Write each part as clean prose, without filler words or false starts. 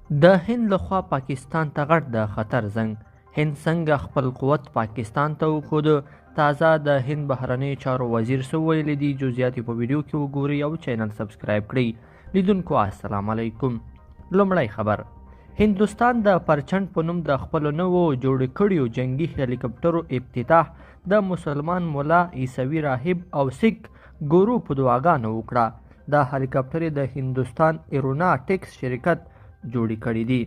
د هند لخوا پاکستان ته غټ د خطر زنګ. هند څنګه خپل قوت پاکستان ته وښود؟ تازه د هند بهرنی چارو وزیر څه ویلي دي؟ جزئیات په ویډیو کې وګورئ او چینل سبسکرایب کړئ. لیدونکو السلام علیکم. لومړی خبر: هندوستان د پرچنډ په نوم د خپلو نوو جوړ کړیو جنگي هلیکاپټرو افتتاح د مسلمان مولا، عیسوي راهب او سیک ګورو په دعاګانو وکړه. دا هلیکاپټر د هندوستان ایروناټکس شرکت جوړې کړي دي.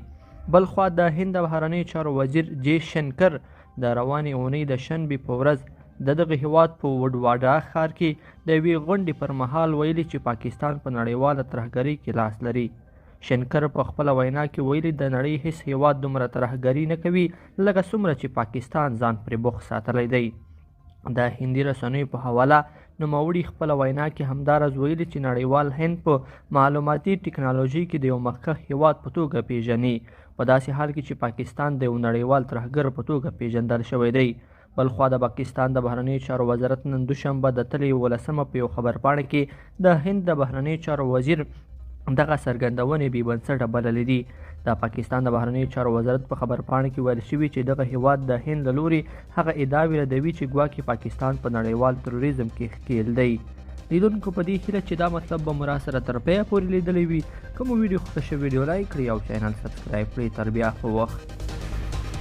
بلخوا د هند بهرنی چارو وزیر جے شنکر د روانې اونۍ د شنبې په ورځ د دغه هیواد په وډواډا ښار کې د یوې غونډې پر مهال ویلي چې پاکستان په نړیواله ترهګرۍ کې لاس لري. شنکر په خپله وینا کې ویلي د نړۍ هیڅ هیواد دومره ترهګري نه کوي لکه څومره چې پاکستان ځان پرې بوخت ساتلی دی. د هندي رسنیو په حواله نوموړي خپله وینا کې همداراز ویلي چې نړیوال هند په معلوماتي ټکنالوژي کې د یو مخکښ هیواد په توګه پیژني، په داسې حال کې چې پاکستان د یو نړیوال ترهګر په توګه پیژندل شوی دی. بلخوا د پاکستان د بهرنی چارو وزارت نن دوشنبه د تلې 11 په یو خبرپاڼه کې د هند د بهرنی چارو وزیر دغه څرګندونې بې بنسټه بللې دي. د پاکستان د بهرنی چارو وزارت په خبرپاڼه کې ویل شوي چې دغه هیواد د هند له لوري هغه ادعاوې ردوي چې ګواکې پاکستان په نړیوال تروریزم کې ښکیل دی. لیدونکو په دې هیله چې دا مطلب به مو راسره تر پایه پورې لیدلی وي. که مو ویډیو خوښه شوې ویډیو لایک کړئ او چینل سبسکرایب کړئ. تر بیا ښه وخت.